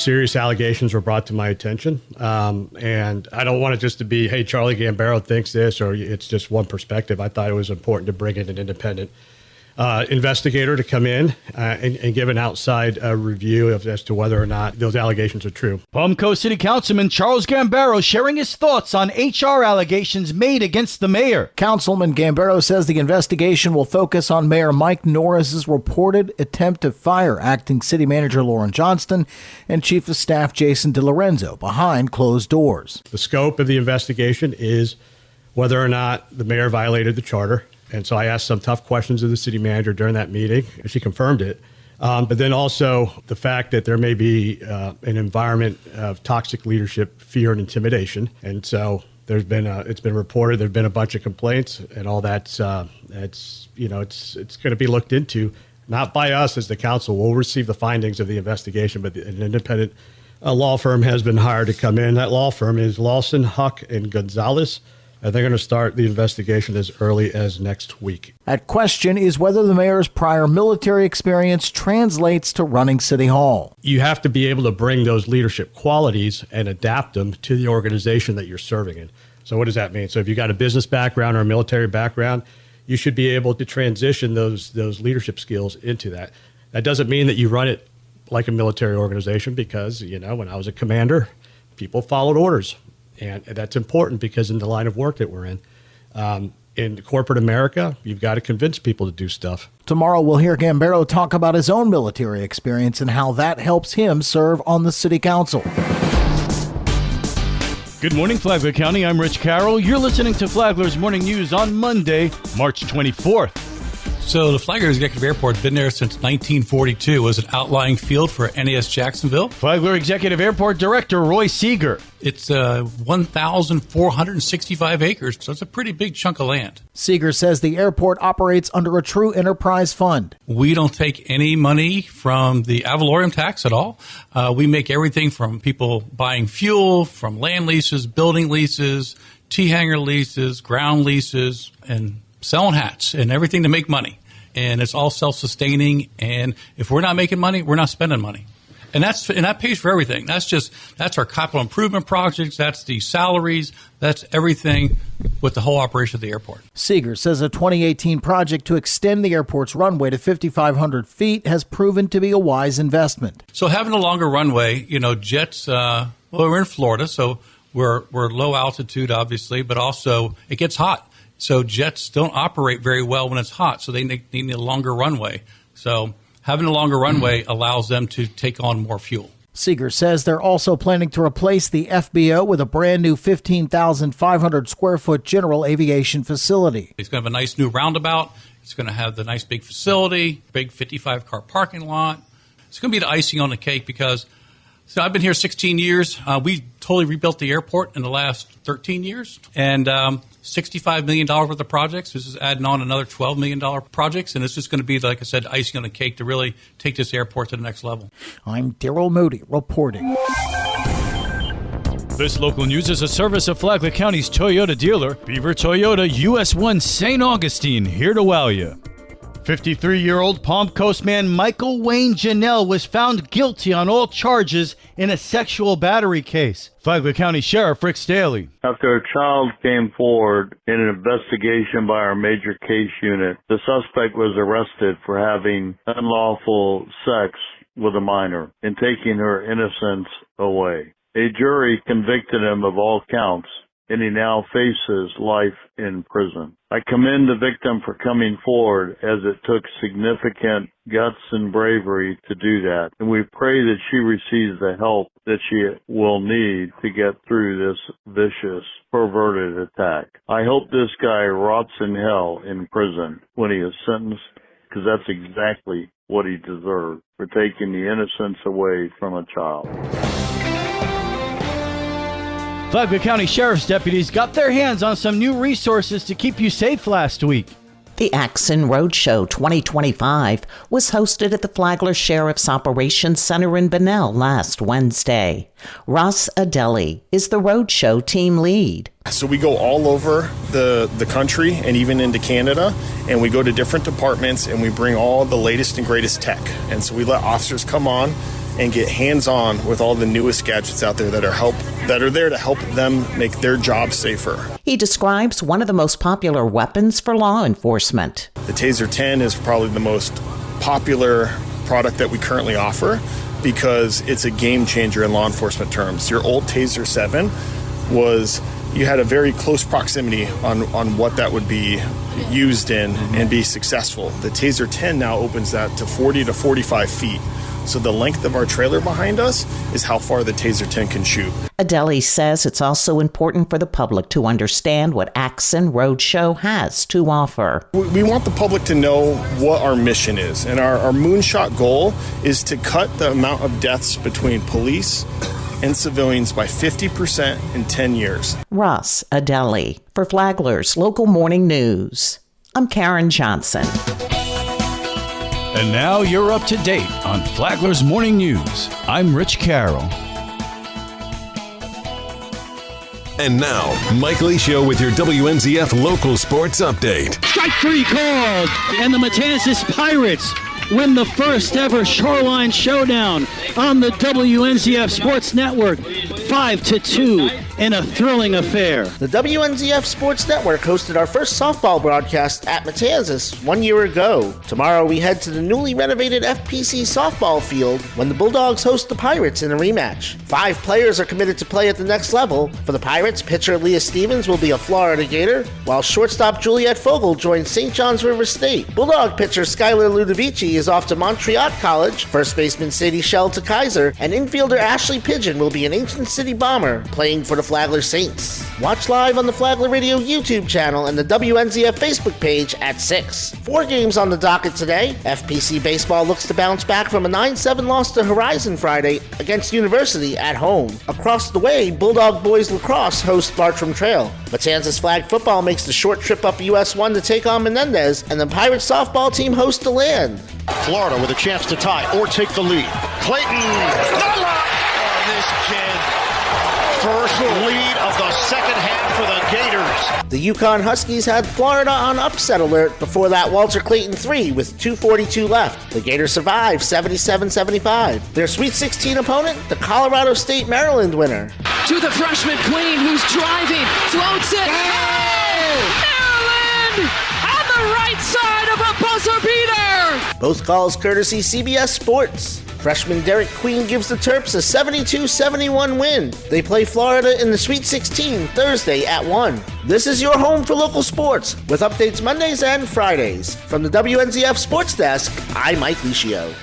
serious allegations were brought to my attention. And I don't want it just to be, hey, Charlie Gambaro thinks this, or it's just one perspective. I thought it was important to bring in an independent investigator to come in and give an outside review as to whether or not those allegations are true. Palm Coast City Councilman Charles Gambaro sharing his thoughts on HR allegations made against the mayor. Councilman Gambaro says the investigation will focus on Mayor Mike Norris's reported attempt to fire acting city manager Lauren Johnston and Chief of Staff Jason DiLorenzo behind closed doors. The scope of the investigation is whether or not the mayor violated the charter. And so I asked some tough questions of the city manager during that meeting, and she confirmed it. But then also the fact that there may be an environment of toxic leadership, fear, and intimidation. And so it's been reported there've been a bunch of complaints, and all it's going to be looked into, not by us as the council. We'll receive the findings of the investigation, but an independent law firm has been hired to come in. That law firm is Lawson, Huck, and Gonzalez. And they're going to start the investigation as early as next week. At question is whether the mayor's prior military experience translates to running City Hall. You have to be able to bring those leadership qualities and adapt them to the organization that you're serving in. So what does that mean? So if you've got a business background or a military background, you should be able to transition those leadership skills into that. That doesn't mean that you run it like a military organization because, when I was a commander, people followed orders. And that's important because in the line of work that we're in corporate America, you've got to convince people to do stuff. Tomorrow, we'll hear Gambaro talk about his own military experience and how that helps him serve on the city council. Good morning, Flagler County. I'm Rich Carroll. You're listening to Flagler's Morning News on Monday, March 24th. So the Flagler Executive Airport has been there since 1942. It was an outlying field for NAS Jacksonville. Flagler Executive Airport Director Roy Seeger. It's 1,465 acres, so it's a pretty big chunk of land. Seeger says the airport operates under a true enterprise fund. We don't take any money from the ad valorem tax at all. We make everything from people buying fuel, from land leases, building leases, T-hanger leases, ground leases, and selling hats and everything to make money. And it's all self-sustaining. And if we're not making money, we're not spending money. And that pays for everything. That's our capital improvement projects. That's the salaries. That's everything with the whole operation of the airport. Seeger says a 2018 project to extend the airport's runway to 5,500 feet has proven to be a wise investment. So having a longer runway, jets, we're in Florida, so we're low altitude, obviously, but also it gets hot. So jets don't operate very well when it's hot, so they need a longer runway. So having a longer runway allows them to take on more fuel. Seeger says they're also planning to replace the FBO with a brand new 15,500 square foot general aviation facility. It's going to have a nice new roundabout. It's going to have the nice big facility, big 55-car parking lot. It's going to be the icing on the cake because I've been here 16 years. We totally rebuilt the airport in the last 13 years. And $65 million worth of projects. This is adding on another $12 million projects. And it's just going to be, like I said, icing on the cake to really take this airport to the next level. I'm Daryl Moody reporting. This local news is a service of Flagler County's Toyota dealer, Beaver Toyota, US 1 St. Augustine, here to wow you. 53-year-old Palm Coast man Michael Wayne Janelle was found guilty on all charges in a sexual battery case. Flagler County Sheriff Rick Staley. After a child came forward in an investigation by our major case unit, the suspect was arrested for having unlawful sex with a minor and taking her innocence away. A jury convicted him of all counts, and he now faces life in prison. I commend the victim for coming forward, as it took significant guts and bravery to do that. And we pray that she receives the help that she will need to get through this vicious, perverted attack. I hope this guy rots in hell in prison when he is sentenced, because that's exactly what he deserved for taking the innocence away from a child. Flagler County Sheriff's deputies got their hands on some new resources to keep you safe last week. The Axon Roadshow 2025 was hosted at the Flagler Sheriff's Operations Center in Bunnell last Wednesday. Ross Adeli is the Roadshow team lead. So we go all over the country and even into Canada, and we go to different departments and we bring all the latest and greatest tech. And so we let officers come on and get hands-on with all the newest gadgets out there that are there to help them make their job safer. He describes one of the most popular weapons for law enforcement. The Taser 10 is probably the most popular product that we currently offer because it's a game changer in law enforcement terms. Your old Taser 7 you had a very close proximity on what that would be used in and be successful. The Taser 10 now opens that to 40 to 45 feet. So the length of our trailer behind us is how far the Taser 10 can shoot. Adeli says it's also important for the public to understand what Axon Roadshow has to offer. We want the public to know what our mission is. And our moonshot goal is to cut the amount of deaths between police and civilians by 50% in 10 years. Russ Adeli for Flagler's Local Morning News. I'm Karen Johnson. And now you're up to date on Flagler's Morning News. I'm Rich Carroll. And now, Mike Lee Show with your WNZF local sports update. Strike three called, and the Matanzas Pirates win the first ever Shoreline Showdown on the WNZF Sports Network, 5-2 in a thrilling affair. The WNZF Sports Network hosted our first softball broadcast at Matanzas 1 year ago. Tomorrow we head to the newly renovated FPC softball field when the Bulldogs host the Pirates in a rematch. 5 players are committed to play at the next level. For the Pirates, pitcher Leah Stevens will be a Florida Gator, while shortstop Juliet Fogel joins St. John's River State. Bulldog pitcher Skylar Ludovici is off to Montreat College, first baseman Sadie Shell to Kaiser, and infielder Ashley Pigeon will be an Ancient City Bomber playing for the Flagler Saints. Watch live on the Flagler Radio YouTube channel and the WNZF Facebook page at 6. 4 games on the docket today. FPC Baseball looks to bounce back from a 9-7 loss to Horizon Friday against University at home. Across the way, Bulldog Boys Lacrosse host Bartram Trail. Matanzas Flag Football makes the short trip up US 1 to take on Menendez, and the Pirates softball team hosts DeLand. Florida with a chance to tie or take the lead. Clayton, no luck! This kid. First lead of the second half for the Gators. The Yukon Huskies had Florida on upset alert before that Walter Clayton 3 with 2:42 left. The Gators survived 77-75. Their Sweet 16 opponent, the Colorado State Maryland winner. To the freshman queen who's driving, floats it. Oh! Maryland on the right side of a buzzer beater. Both calls courtesy CBS Sports. Freshman Derek Queen gives the Terps a 72-71 win. They play Florida in the Sweet 16 Thursday at 1. This is your home for local sports, with updates Mondays and Fridays. From the WNZF Sports Desk, I'm Mike Licio.